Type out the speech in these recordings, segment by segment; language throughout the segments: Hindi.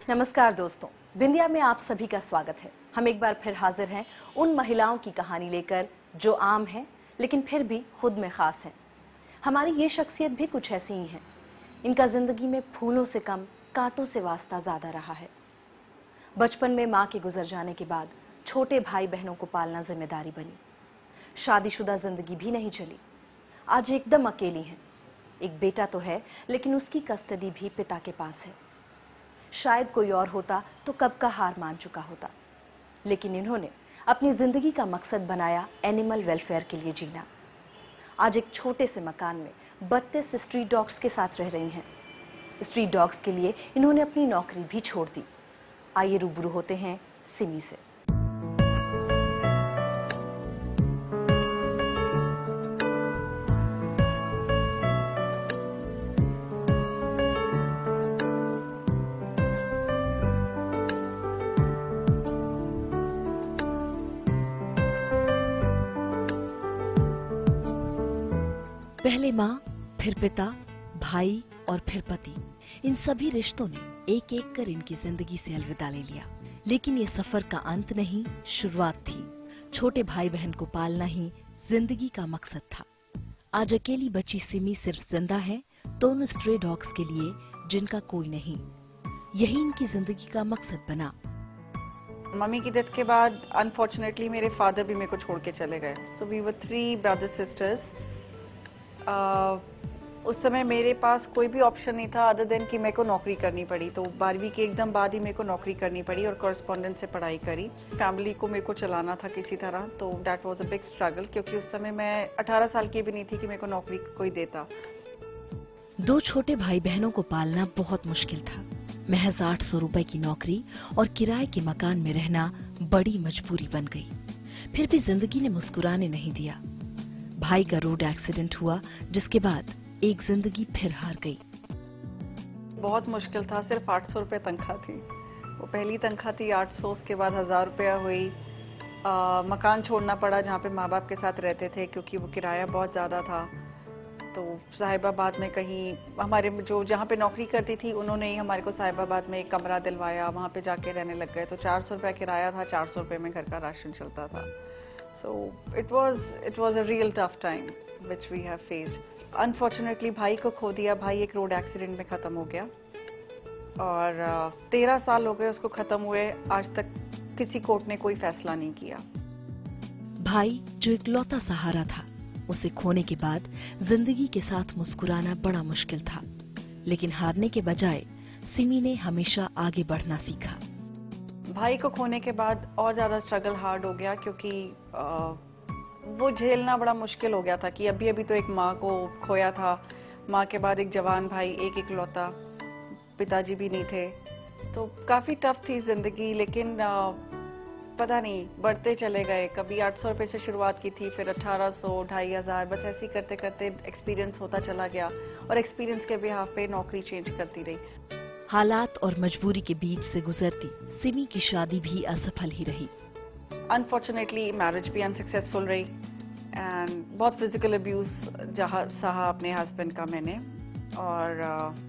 नमस्कार दोस्तों, बिंदिया में आप सभी का स्वागत है। हम एक बार फिर हाजिर हैं उन महिलाओं की कहानी लेकर जो आम हैं लेकिन फिर भी खुद में खास हैं। हमारी ये शख्सियत भी कुछ ऐसी ही है। इनका जिंदगी में फूलों से कम कांटों से वास्ता ज्यादा रहा है। बचपन में माँ के गुजर जाने के बाद छोटे भाई बहनों को पालना जिम्मेदारी बनी। शादीशुदा जिंदगी भी नहीं चली। आज एकदम अकेली हैं। एक बेटा तो है लेकिन उसकी कस्टडी भी पिता के पास है। शायद कोई और होता तो कब का हार मान चुका होता, लेकिन इन्होंने अपनी जिंदगी का मकसद बनाया एनिमल वेलफेयर के लिए जीना। आज एक छोटे से मकान में 32 स्ट्रीट डॉग्स के साथ रह रही हैं। स्ट्रीट डॉग्स के लिए इन्होंने अपनी नौकरी भी छोड़ दी। आइए रूबरू होते हैं सिमी से। पहले माँ, फिर पिता, भाई और फिर पति, इन सभी रिश्तों ने एक एक कर इनकी जिंदगी से अलविदा ले लिया। लेकिन ये सफर का अंत नहीं, शुरुआत थी। छोटे भाई बहन को पालना ही जिंदगी का मकसद था। आज अकेली बची सिमी सिर्फ जिंदा है तो उन स्ट्रे डॉग्स के लिए जिनका कोई नहीं। यही इनकी जिंदगी का मकसद बना। मम्मी की डेथ के बाद अनफॉर्चुनेटली मेरे फादर भी मेरे को छोड़ के चले गए। So we were 3 brother sisters. उस समय मेरे पास कोई भी ऑप्शन नहीं था अदर देन कि मेरे को नौकरी करनी पड़ी। तो 12वीं के एकदम बाद ही मेरे को नौकरी करनी पड़ी और कॉरेस्पॉन्डेंस से पढ़ाई करी। फैमिली को मेरे को चलाना था किसी तरह, तो that was a big struggle, क्योंकि उस समय मैं 18 साल की भी नहीं थी कि मेरे को नौकरी कोई देता। 2 छोटे भाई बहनों को पालना बहुत मुश्किल था। महज 800 रुपए की नौकरी और किराए के मकान में रहना बड़ी मजबूरी बन गई। फिर भी जिंदगी ने मुस्कुराने नहीं दिया। भाई का रोड एक्सीडेंट हुआ, जिसके बाद एक जिंदगी फिर हार गई। बहुत मुश्किल था। सिर्फ 800 रुपये तनख्वाह थी। वो पहली तनख्वाह थी 800, उसके बाद 1000 रुपया हुई। मकान छोड़ना पड़ा जहाँ पे माँ बाप के साथ रहते थे, क्योंकि वो किराया बहुत ज़्यादा था। तो साहिबाबाद में कहीं हमारे जो जहाँ पे नौकरी करती थी उन्होंने ही हमारे को साहिबाबाद में एक कमरा दिलवाया, वहाँ पे जाके रहने लग गए। तो 400 रुपया किराया था, 400 रुपये में घर का राशन चलता था। So it was a real tough time which we have faced. Unfortunately भाई को खो दिया। भाई एक रोड एक्सीडेंट में ख़त्म हो गया और 13 साल हो गए उसको ख़त्म हुए। आज तक किसी कोर्ट ने कोई फैसला नहीं किया। भाई जो इकलौता सहारा था, उसे खोने के बाद जिंदगी के साथ मुस्कुराना बड़ा मुश्किल था। लेकिन हारने के बजाय सिमी ने हमेशा आगे बढ़ना सीखा। भाई को खोने के बाद और ज़्यादा स्ट्रगल हार्ड हो गया, क्योंकि वो झेलना बड़ा मुश्किल हो गया था कि अभी अभी तो एक माँ को खोया था। माँ के बाद एक जवान भाई, एक इकलौता, पिताजी भी नहीं थे। तो काफ़ी टफ थी ज़िंदगी। लेकिन पता नहीं, बढ़ते चले गए। कभी 800 रुपये से शुरुआत की थी, फिर 1800, 2500, बस ऐसे ही करते करते एक्सपीरियंस होता चला गया और एक्सपीरियंस के बिहाफ पे नौकरी चेंज करती रही। हालात और मजबूरी के बीच से गुजरती सिमी की शादी भी असफल ही रही। अनफॉर्चुनेटली मैरिज भी अनसक्सेसफुल रही एंड बहुत फिजिकल अब्यूज जहाँ सहा अपने हस्बैंड का मैंने। और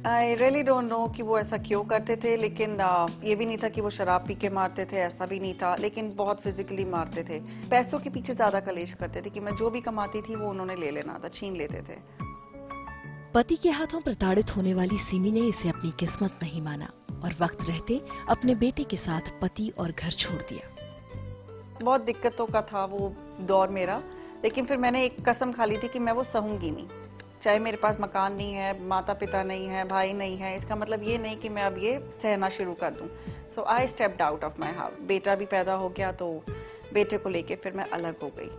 आई रियली डोंट नो कि वो ऐसा क्यों करते थे। लेकिन ये भी नहीं था कि वो शराब पी के मारते थे, ऐसा भी नहीं था। लेकिन बहुत फिजिकली मारते थे। पैसों के पीछे ज़्यादा कलेश करते थे कि मैं जो भी कमाती थी वो उन्होंने ले लेना था, छीन लेते थे। पति के हाथों प्रताड़ित होने वाली सिमी ने इसे अपनी किस्मत नहीं माना और वक्त रहते अपने बेटे के साथ पति और घर छोड़ दिया। बहुत दिक्कतों का था वो दौर मेरा। लेकिन फिर मैंने एक कसम खा ली थी कि मैं वो सहूंगी नहीं। चाहे मेरे पास मकान नहीं है, माता पिता नहीं है, भाई नहीं है, इसका मतलब ये नहीं कि मैं अब ये सहना शुरू कर दूं। So I stepped out of my house. बेटा भी पैदा हो गया, तो बेटे को लेके फिर मैं अलग हो गई।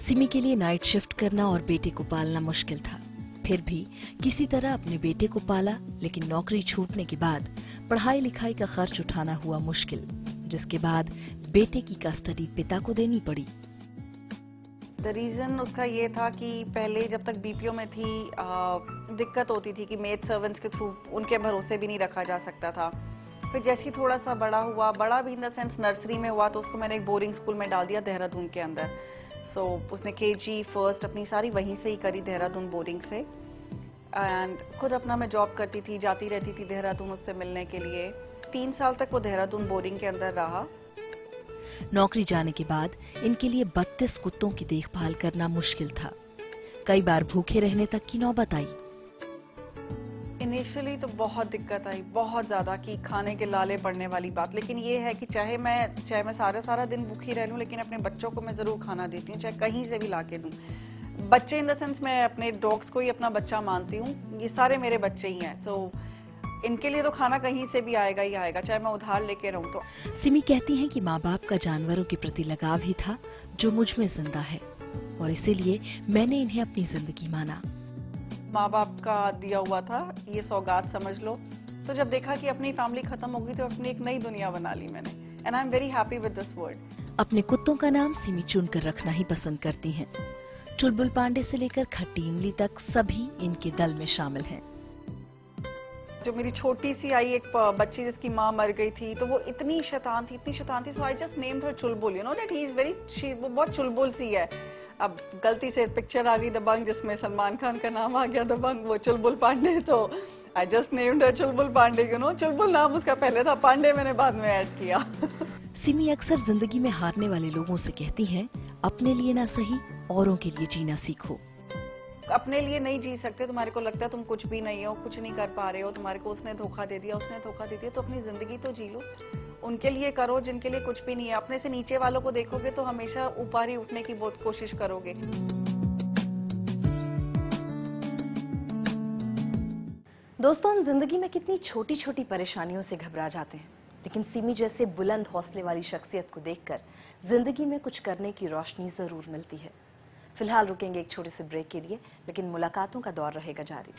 सिमी के लिए नाइट शिफ्ट करना और बेटे को पालना मुश्किल था। फिर भी किसी तरह अपने बेटे को पाला। लेकिन नौकरी छूटने के बाद पढ़ाई लिखाई का खर्च उठाना हुआ मुश्किल, जिसके बाद बेटे की कस्टडी पिता को देनी पड़ी। द रीज़न उसका ये था कि पहले जब तक बीपीओ में थी दिक्कत होती थी कि मेड सर्वेंट्स के थ्रू उनके भरोसे भी नहीं रखा जा सकता था। फिर जैसे ही थोड़ा सा बड़ा हुआ, बड़ा भी इन द सेंस नर्सरी में हुआ, तो उसको मैंने एक बोर्डिंग स्कूल में डाल दिया देहरादून के अंदर। सो उसने केजी फर्स्ट अपनी सारी वहीं से ही करी, देहरादून बोर्डिंग से। एंड खुद अपना मैं जॉब करती थी, जाती रहती थी देहरादून उससे मिलने के लिए। 3 साल तक वो देहरादून बोरिंग के अंदर रहा। नौकरी जाने के बाद इनके लिए 32 कुत्तों की देखभाल करना मुश्किल था। कई बार भूखे रहने तक की नौबत आई। इनिशियली तो बहुत दिक्कत आई, बहुत ज़्यादा, कि खाने के लाले पड़ने वाली बात। लेकिन ये है कि चाहे मैं सारा दिन भूखी रह लूँ, लेकिन अपने बच्चों को मैं ज़रूर खाना देती हूँ, चाहे कहीं से भी ला के दूँ। बच्चे इन द सेंस मैं अपने डॉग्स को ही अपना बच्चा मानती हूँ, ये सारे मेरे बच्चे ही हैं। सो इनके लिए तो खाना कहीं से भी आएगा ही आएगा, चाहे मैं उधार लेके रहूँ तो। सिमी कहती हैं कि माँ बाप का जानवरों के प्रति लगाव ही था जो मुझ में जिंदा है, और इसीलिए मैंने इन्हें अपनी जिंदगी माना। माँ बाप का दिया हुआ था, ये सौगात समझ लो। तो जब देखा कि अपनी फैमिली खत्म हो गई तो अपनी एक नई दुनिया बना ली मैंने। And I am very happy with this word. अपने कुत्तों का नाम सिमी चुनकर रखना ही पसंद करती हैं। चुलबुल पांडे से लेकर खट्टी इमली तक सभी इनके दल में शामिल हैं। जो मेरी छोटी सी आई एक बच्ची जिसकी माँ मर गई थी, तो वो इतनी शैतान थी, so I just named her Chulbul. You know that he is very, वो बहुत चुलबुल सी है। अब गलती से पिक्चर आ गई दबंग जिसमें सलमान खान का नाम आ गया दबंग, वो चुलबुल पांडे, तो I just named her Chulbul Pandey. You know, Chulbul नाम उसका पहले था, पांडे मैंने बाद में ऐड किया। सिमी अक्सर जिंदगी में हारने वाले लोगों से कहती हैं, अपने लिए ना सही औरों के लिए जीना सीखो। अपने लिए नहीं जी सकते, तुम्हारे को लगता है तुम कुछ भी नहीं हो, कुछ नहीं कर पा रहे हो, तुम्हारे को उसने धोखा दे दिया, तो अपनी जिंदगी तो जी लो। उनके लिए करो जिनके लिए कुछ भी नहीं है। अपने से नीचे वालों को देखोगे तो हमेशा ऊपर ही उठने की बहुत कोशिश करोगे। दोस्तों, हम जिंदगी में कितनी छोटी छोटी परेशानियों से घबरा जाते हैं, लेकिन सिमी जैसे बुलंद हौसले वाली शख्सियत को देखकर जिंदगी में कुछ करने की रोशनी जरूर मिलती है। फिलहाल रुकेंगे एक छोटे से ब्रेक के लिए, लेकिन मुलाकातों का दौर रहेगा जारी।